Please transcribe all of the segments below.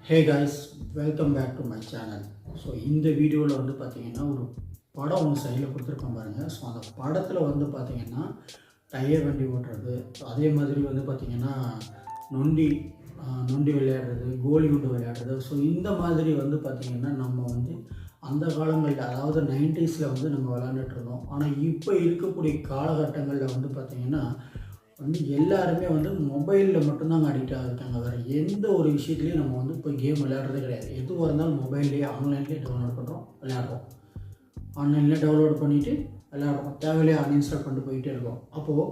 Hey guys, welcome back to my channel. So இந்த வீடியோவில் வந்து பார்த்தீங்கன்னா ஒரு படம் ஒன்று சைடில் கொடுத்துருக்கோம் பாருங்கள். ஸோ அந்த படத்தில் வந்து பார்த்தீங்கன்னா டயர் வண்டி ஓட்டுறது, அதே மாதிரி வந்து பார்த்திங்கன்னா நொண்டி நொண்டி விளையாடுறது, கோலி குண்டு விளையாடுறது. ஸோ இந்த மாதிரி வந்து பார்த்திங்கன்னா நம்ம வந்து அந்த காலங்களில், அதாவது 90s வந்து நம்ம விளையாண்டுட்டு இருந்தோம். ஆனால் இப்போ இருக்கக்கூடிய காலகட்டங்களில் வந்து பார்த்திங்கன்னா எல்லாருமே வந்து மொபைலில் மட்டும்தாங்க அடிக்டாக இருக்காங்க. வேறு எந்த ஒரு விஷயத்துலையும் நம்ம வந்து இப்போ கேம் விளையாடுறதே கிடையாது. எதுவாக இருந்தாலும் மொபைல்லேயே ஆன்லைன்லேயே டவுன்லோட் பண்ணுறோம், விளையாடுறோம். ஆன்லைன்லேயே டவுன்லோட் பண்ணிவிட்டு விளையாடுறோம், தேவையில்லையே அன்இன்ஸ்டால் பண்ணிட்டு போயிட்டே இருக்கோம். அப்போது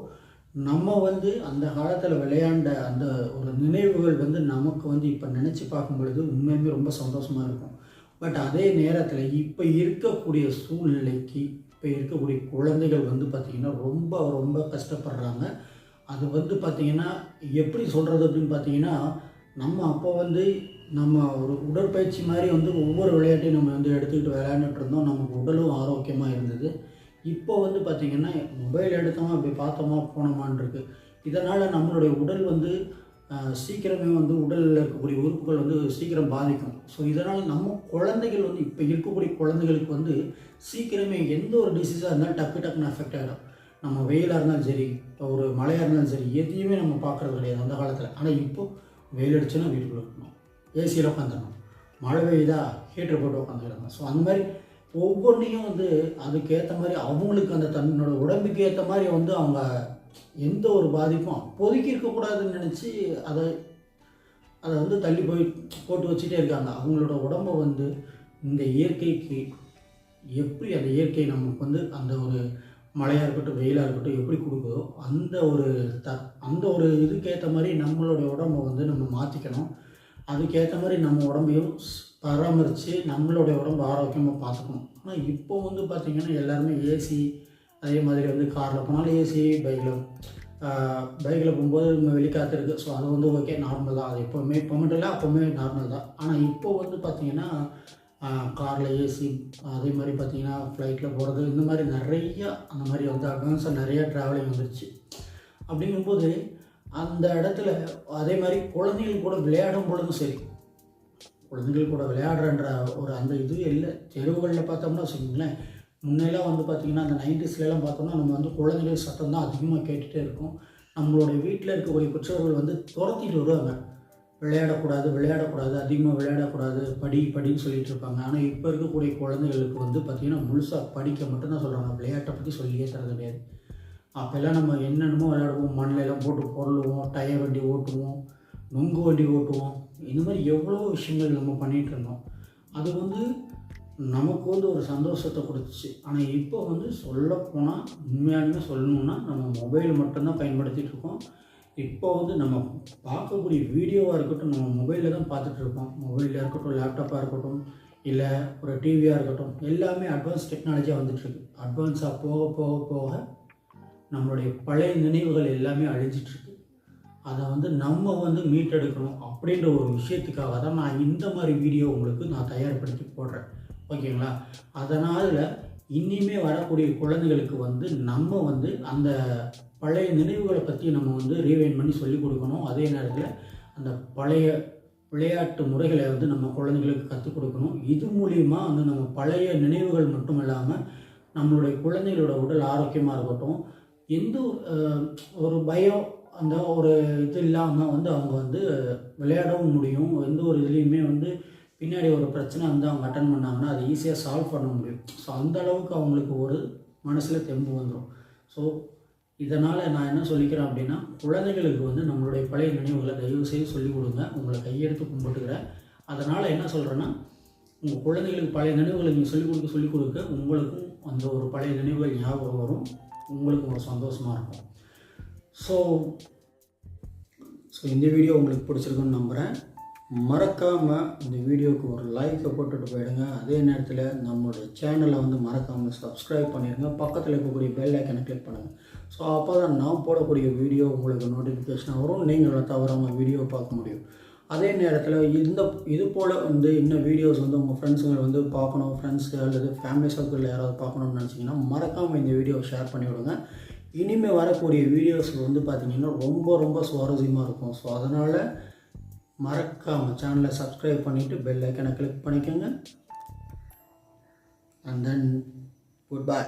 நம்ம வந்து அந்த காலத்தில் விளையாண்ட அந்த ஒரு நினைவுகள் வந்து நமக்கு வந்து இப்போ நினச்சி பார்க்கும் பொழுது உண்மையுமே ரொம்ப சந்தோஷமாக இருக்கும். பட் அதே நேரத்தில் இப்போ இருக்கக்கூடிய சூழ்நிலைக்கு இப்போ இருக்கக்கூடிய குழந்தைகள் வந்து பார்த்திங்கன்னா ரொம்ப ரொம்ப கஷ்டப்படுறாங்க. அது வந்து பார்த்திங்கன்னா எப்படி சொல்கிறது அப்படின்னு பார்த்தீங்கன்னா, நம்ம அப்போ வந்து நம்ம ஒரு உடற்பயிற்சி மாதிரி வந்து ஒவ்வொரு விளையாட்டையும் நம்ம வந்து எடுத்துக்கிட்டு விளையாண்டுட்டு இருந்தோம். நமக்கு உடலும் ஆரோக்கியமாக இருந்தது. இப்போ வந்து பார்த்திங்கன்னா மொபைல் எடுத்தோமா அப்படி பார்த்தோமா போனோமான் இருக்குது. இதனால் நம்மளுடைய உடல் வந்து சீக்கிரமே வந்து உடலில் இருக்கக்கூடிய உறுப்புகள் வந்து சீக்கிரம் பாதிக்கும். ஸோ இதனால் நம்ம குழந்தைகள் வந்து இப்போ இருக்கக்கூடிய குழந்தைகளுக்கு வந்து சீக்கிரமே எந்த ஒரு டிசீஸாக இருந்தாலும் டக்குன்னு அஃபெக்ட் ஆகிடும். நம்ம வெயிலாக இருந்தாலும் சரி, ஒரு மழையாக இருந்தாலும் சரி, எதையுமே நம்ம பார்க்குறது கிடையாது அந்த காலத்தில். ஆனால் இப்போது வெயில் அடிச்சுன்னா வீட்டுக்குள்ளே இருக்கணும், ஏசியில் உட்காந்துடணும், மழை பெய்யுதா ஹீட்டர் போட்டு உட்காந்துக்கிடணும். ஸோ அந்த மாதிரி ஒவ்வொன்றையும் வந்து அதுக்கேற்ற மாதிரி அவங்களுக்கு அந்த தன்னோட உடம்புக்கு ஏற்ற மாதிரி வந்து அவங்க எந்த ஒரு பாதிப்பும் அப்போதைக்கு இருக்கக்கூடாதுன்னு நினச்சி அதை வந்து தள்ளி போட்டு வச்சுட்டே இருக்காங்க. அவங்களோட உடம்பை வந்து இந்த இயற்கைக்கு எப்படி அந்த இயற்கை நமக்கு வந்து அந்த ஒரு மழையாக இருக்கட்டும், வெயிலாக இருக்கட்டும் எப்படி கொடுக்குதோ அந்த ஒரு இதுக்கேற்ற மாதிரி நம்மளுடைய உடம்பை வந்து நம்ம மாற்றிக்கணும். அதுக்கேற்ற மாதிரி நம்ம உடம்பையும் பராமரித்து நம்மளுடைய உடம்பு ஆரோக்கியமாக பார்த்துக்கணும். ஆனால் இப்போ வந்து பார்த்திங்கன்னா எல்லாருமே ஏசி, அதே மாதிரி வந்து காரில் போனாலும் ஏசி, பைக்கில் போகும்போது நம்ம வெளிக்காற்று இருக்குது. ஸோ அது வந்து ஓகே, நார்மல் தான். அது எப்போவுமே இப்போ மட்டும் இல்லை, அப்போவுமே நார்மல் தான். ஆனால் இப்போ வந்து பார்த்திங்கன்னா காரில் ஏசி, அதே மாதிரி பார்த்திங்கன்னா ஃப்ளைட்டில் போகிறது, இந்த மாதிரி நிறையா அந்த மாதிரி வந்து அட்வான்ஸாக நிறையா ட்ராவலிங் வந்துருச்சு. அப்படிங்கும்போது அந்த இடத்துல அதே மாதிரி குழந்தைகள் கூட விளையாடும் பொழுதும் சரி, குழந்தைகள் கூட விளையாடுறன்ற ஒரு அந்த இது இல்லை. தெருவுகளில் பார்த்தோம்னா வச்சுக்கோங்களேன், முன்னெல்லாம் வந்து பார்த்திங்கன்னா அந்த 90ஸ்லாம் பார்த்தோம்னா நம்ம வந்து குழந்தைகள் சத்தம் தான் அதிகமாக கேட்டுகிட்டே இருக்கும். நம்மளுடைய வீட்டில் இருக்கக்கூடிய பெற்றோர்கள் வந்து துரத்திட்டு வருவாங்க, விளையாடக்கூடாது, அதிகமாக விளையாடக்கூடாது, படின்னு சொல்லிகிட்டு இருப்பாங்க. ஆனால் இப்போ இருக்கக்கூடிய குழந்தைகளுக்கு வந்து பார்த்திங்கன்னா முழுசாக படிக்க மட்டும்தான் சொல்கிறாங்க, விளையாட்டை பற்றி சொல்லியே தரது கிடையாது. அப்போல்லாம் நம்ம என்னென்னமோ விளையாடுவோம், மண்ணிலெல்லாம் போட்டு பொருளுவோம், டயர் வண்டி ஓட்டுவோம், நுங்கு வண்டி ஓட்டுவோம், இந்த மாதிரி எவ்வளோ விஷயங்கள் நம்ம பண்ணிகிட்டு இருந்தோம். அது வந்து நமக்கு வந்து ஒரு சந்தோஷத்தை கொடுத்துச்சு. ஆனால் இப்போ வந்து சொல்லப்போனால் உண்மையாலுமே சொல்லணுன்னா நம்ம மொபைல் மட்டும்தான் பயன்படுத்திகிட்டு இருக்கோம். இப்போ வந்து நம்ம பார்க்கக்கூடிய வீடியோவாக இருக்கட்டும், நம்ம மொபைலில் தான் பார்த்துட்ருக்கோம். மொபைலில் இருக்கட்டும், லேப்டாப்பாக இருக்கட்டும், இல்லை ஒரு டிவியாக இருக்கட்டும், எல்லாமே அட்வான்ஸ் டெக்னாலஜியாக வந்துட்டுருக்கு. அட்வான்ஸாக போக போக போக நம்மளுடைய பழைய நினைவுகள் எல்லாமே அழிஞ்சிட்ருக்கு. அதை வந்து நம்ம வந்து மீட்டெடுக்கணும் அப்படின்ற ஒரு விஷயத்துக்காக தான் நான் இந்த மாதிரி வீடியோ உங்களுக்கு நான் தயார்படுத்தி போடுறேன், ஓகேங்களா? அதனால் இனிமேல் வரக்கூடிய குழந்தைகளுக்கு வந்து நம்ம வந்து அந்த பழைய நினைவுகளை பற்றி நம்ம வந்து ரீவைண்ட் பண்ணி சொல்லிக் கொடுக்கணும். அதே நேரத்தில் அந்த பழைய விளையாட்டு முறைகளை வந்து நம்ம குழந்தைகளுக்கு கற்றுக் கொடுக்கணும். இது மூலிமா வந்து நம்ம பழைய நினைவுகள் மட்டும் இல்லாமல் நம்மளுடைய குழந்தைகளோட உடல் ஆரோக்கியமாக இருக்கட்டும், எந்த ஒரு பயம் அந்த ஒரு இது இல்லாமல் வந்து அவங்க வந்து விளையாடவும் முடியும். எந்த ஒரு இதுலேயுமே வந்து பின்னாடி ஒரு பிரச்சனை வந்து அவங்க அட்டன் பண்ணாங்கன்னா அதை ஈஸியாக சால்வ் பண்ண முடியும். ஸோ அந்த அளவுக்கு அவங்களுக்கு ஒரு மனசில் தெம்பு வந்துடும். ஸோ இதனால் நான் என்ன சொல்லிக்கிறேன் அப்படின்னா, குழந்தைகளுக்கு வந்து நம்மளுடைய பழைய நினைவுகளை தயவு செய்து சொல்லிக் கொடுங்க. உங்களை கையெடுத்து கும்பிட்டுக்கிறேன். அதனால் என்ன சொல்கிறேன்னா, உங்கள் குழந்தைகளுக்கு பழைய நினைவுகளை நீங்கள் சொல்லிக் கொடுக்க உங்களுக்கும் அந்த ஒரு பழைய நினைவுகள் ஞாபகம் வரும், உங்களுக்கும் ஒரு சந்தோஷமாக இருக்கும். ஸோ இந்த வீடியோ உங்களுக்கு பிடிச்சிருக்குன்னு நம்புகிறேன். மறக்காமல் இந்த வீடியோவுக்கு ஒரு லைக்கை போட்டுட்டு போயிடுங்க. அதே நேரத்தில் நம்மளுடைய சேனலை வந்து மறக்காமல் சப்ஸ்கிரைப் பண்ணிடுங்க. பக்கத்தில் இருக்கக்கூடிய பெல் ஐக்கனை கிளிக் பண்ணுங்கள். ஸோ அப்போ தான் நான் போடக்கூடிய வீடியோ உங்களுக்கு நோட்டிஃபிகேஷன் வரும், நீங்கள் தவறாமல் வீடியோ பார்க்க முடியும். அதே நேரத்தில் இது போல் வந்து இன்னும் வீடியோஸ் வந்து உங்கள் ஃப்ரெண்ட்ஸுங்க வந்து பார்க்கணும், ஃப்ரெண்ட்ஸு அல்லது ஃபேமிலி சர்க்கிளில் யாராவது பார்க்கணுன்னு நினச்சிங்கன்னா மறக்காமல் இந்த வீடியோவை ஷேர் பண்ணி விடுங்க. இனிமேல் வரக்கூடிய வீடியோஸ் வந்து பார்த்திங்கன்னா ரொம்ப ரொம்ப சுவாரஸ்யமாக இருக்கும். ஸோ அதனால் மறக்காமல் சேனலை சப்ஸ்கிரைப் பண்ணிவிட்டு பெல் ஐக்கனை கிளிக் பண்ணிக்கோங்க. And then good bye.